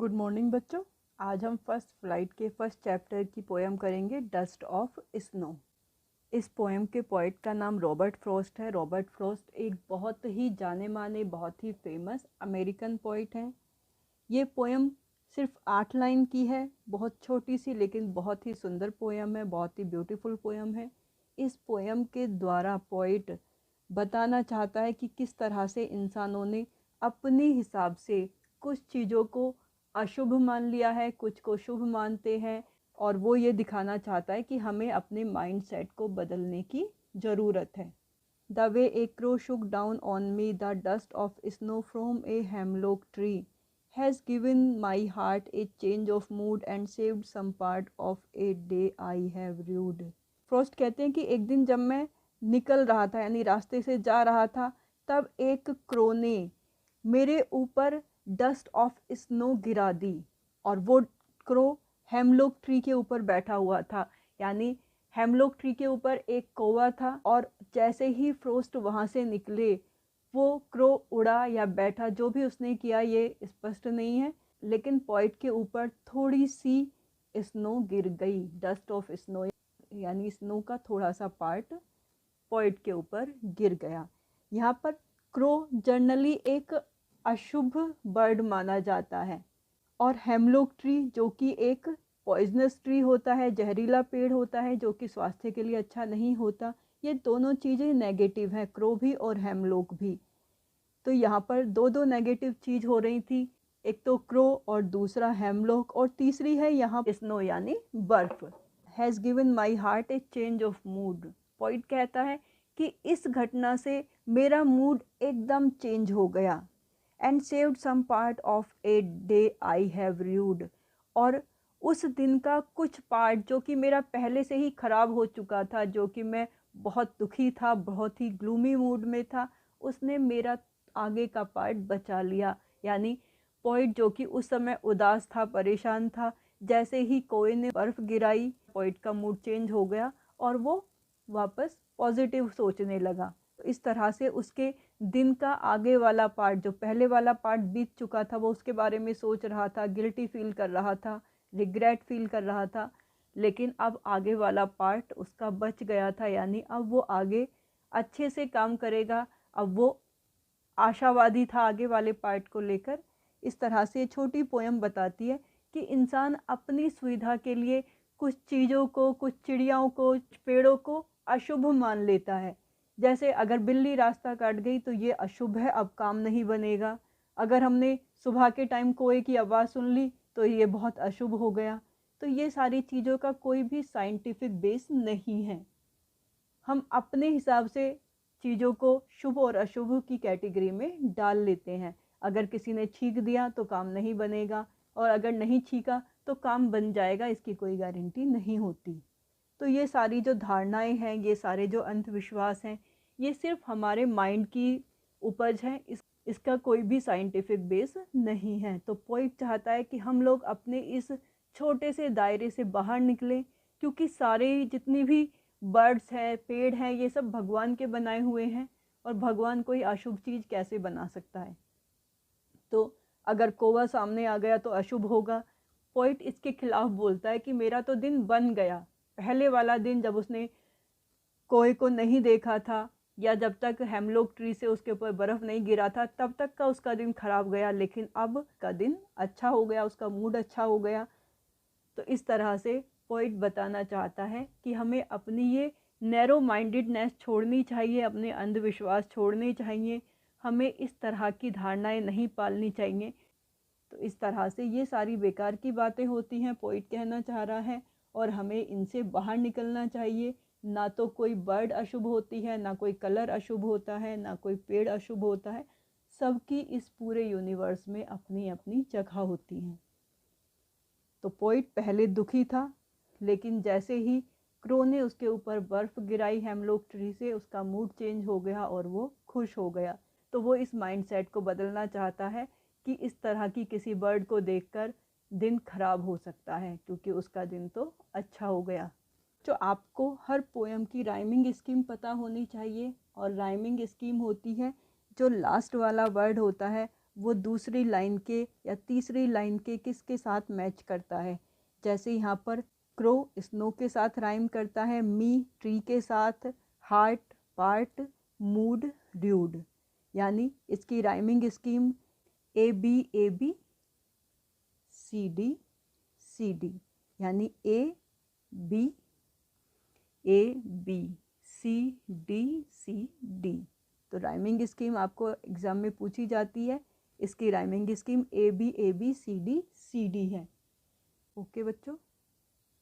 Good morning बच्चों। आज हम फर्स्ट फ्लाइट के फर्स्ट चैप्टर की पोएम करेंगे डस्ट ऑफ स्नो। इस पोएम के पोइट का नाम रॉबर्ट फ्रॉस्ट है। रॉबर्ट फ्रॉस्ट एक बहुत ही जाने माने, बहुत ही फेमस अमेरिकन पोइट हैं। ये पोएम सिर्फ 8 लाइन की है, बहुत छोटी सी लेकिन बहुत ही सुंदर पोएम है, बहुत ही ब्यूटीफुल पोएम है। इस पोएम के द्वारा पोइट बताना चाहता है कि किस तरह से इंसानों ने अपने हिसाब से कुछ चीज़ों को अशुभ मान लिया है, कुछ को शुभ मानते हैं, और वो ये दिखाना चाहता है कि हमें अपने माइंड सेट को बदलने की ज़रूरत है। The way a crow shook down on me the dust of snow from a hemlock tree has given my heart a change of mood and saved some part of a day I have rued. Frost कहते हैं कि एक दिन जब मैं निकल रहा था, यानी रास्ते से जा रहा था, तब एक क्रो ने मेरे ऊपर डस्ट ऑफ स्नो गिरा दी। और वो क्रो हेमलॉक ट्री के ऊपर बैठा हुआ था, यानी हेमलॉक ट्री के ऊपर एक कौवा था, और जैसे ही फ्रॉस्ट वहाँ से निकले वो क्रो उड़ा या बैठा, जो भी उसने किया ये स्पष्ट नहीं है, लेकिन पॉइंट के ऊपर थोड़ी सी स्नो गिर गई। डस्ट ऑफ स्नो यानी स्नो का थोड़ा सा पार्ट पॉइंट के ऊपर गिर गया। यहाँ पर क्रो जनरली एक अशुभ बर्ड माना जाता है, और हेमलॉक ट्री जो कि एक पॉइजनस ट्री होता है, जहरीला पेड़ होता है, जो कि स्वास्थ्य के लिए अच्छा नहीं होता। ये दोनों चीज़ें नेगेटिव हैं, क्रो भी और हेमलॉक भी। तो यहाँ पर दो नेगेटिव चीज़ हो रही थी, एक तो क्रो और दूसरा हेमलॉक, और तीसरी है यहाँ स्नो यानी बर्फ। Has given my heart a change of mood. Point कहता है कि इस घटना से मेरा मूड एकदम चेंज हो गया। And saved some part of a day I have rued. और उस दिन का कुछ पार्ट जो कि मेरा पहले से ही ख़राब हो चुका था, जो कि मैं बहुत दुखी था, बहुत ही ग्लूमी मूड में था, उसने मेरा आगे का पार्ट बचा लिया। यानी पॉइंट जो कि उस समय उदास था, परेशान था, जैसे ही कोई ने बर्फ़ गिराई, पॉइंट का मूड चेंज हो गया और वो वापस पॉजिटिव सोचने लगा। तो इस तरह से उसके दिन का आगे वाला पार्ट, जो पहले वाला पार्ट बीत चुका था, वो उसके बारे में सोच रहा था, गिल्टी फील कर रहा था, रिग्रेट फील कर रहा था, लेकिन अब आगे वाला पार्ट उसका बच गया था, यानी अब वो आगे अच्छे से काम करेगा। अब वो आशावादी था आगे वाले पार्ट को लेकर। इस तरह से छोटी पोएम बताती है कि इंसान अपनी सुविधा के लिए कुछ चीज़ों को, कुछ चिड़ियाओं को, पेड़ों को अशुभ मान लेता है। जैसे अगर बिल्ली रास्ता काट गई तो ये अशुभ है, अब काम नहीं बनेगा। अगर हमने सुबह के टाइम कोए की आवाज़ सुन ली तो ये बहुत अशुभ हो गया। तो ये सारी चीज़ों का कोई भी साइंटिफिक बेस नहीं है। हम अपने हिसाब से चीज़ों को शुभ और अशुभ की कैटेगरी में डाल लेते हैं। अगर किसी ने छींक दिया तो काम नहीं बनेगा, और अगर नहीं छींका तो काम बन जाएगा, इसकी कोई गारंटी नहीं होती। तो ये सारी जो धारणाएं हैं, ये सारे जो अंधविश्वास हैं, ये सिर्फ हमारे माइंड की उपज है, इसका कोई भी साइंटिफिक बेस नहीं है। तो पॉइंट चाहता है कि हम लोग अपने इस छोटे से दायरे से बाहर निकलें, क्योंकि सारे जितनी भी बर्ड्स हैं, पेड़ हैं, ये सब भगवान के बनाए हुए हैं, और भगवान कोई अशुभ चीज़ कैसे बना सकता है। तो अगर कौवा सामने आ गया तो अशुभ होगा। पॉइंट इसके खिलाफ बोलता है कि मेरा तो दिन बन गया। पहले वाला दिन जब उसने कोए को नहीं देखा था, या जब तक हेमलॉक ट्री से उसके ऊपर बर्फ़ नहीं गिरा था, तब तक का उसका दिन खराब गया, लेकिन अब का दिन अच्छा हो गया, उसका मूड अच्छा हो गया। तो इस तरह से पॉइंट बताना चाहता है कि हमें अपनी ये नैरो माइंडेडनेस छोड़नी चाहिए, अपने अंधविश्वास छोड़ने चाहिए, हमें इस तरह की धारणाएं नहीं पालनी चाहिए। तो इस तरह से ये सारी बेकार की बातें होती हैं, पॉइंट कहना चाह रहा है, और हमें इनसे बाहर निकलना चाहिए। ना तो कोई बर्ड अशुभ होती है, ना कोई कलर अशुभ होता है, ना कोई पेड़ अशुभ होता है। सबकी इस पूरे यूनिवर्स में अपनी अपनी जगह होती हैं। तो पॉइंट पहले दुखी था, लेकिन जैसे ही क्रो ने उसके ऊपर बर्फ़ गिराई हेमलॉक ट्री से, उसका मूड चेंज हो गया और वो खुश हो गया। तो वो इस माइंडसेट को बदलना चाहता है कि इस तरह की किसी बर्ड को देखकर दिन खराब हो सकता है, क्योंकि उसका दिन तो अच्छा हो गया। जो आपको हर पोएम की राइमिंग स्कीम पता होनी चाहिए, और राइमिंग स्कीम होती है जो लास्ट वाला वर्ड होता है वो दूसरी लाइन के या तीसरी लाइन के किसके साथ मैच करता है। जैसे यहाँ पर क्रो स्नो के साथ राइम करता है, मी ट्री के साथ, हार्ट पार्ट, मूड ड्यूड। यानी इसकी rhyming scheme A B C D, यानी ए बी सी डी। तो राइमिंग स्कीम आपको एग्जाम में पूछी जाती है, इसकी rhyming scheme A B C D है। ओके बच्चों।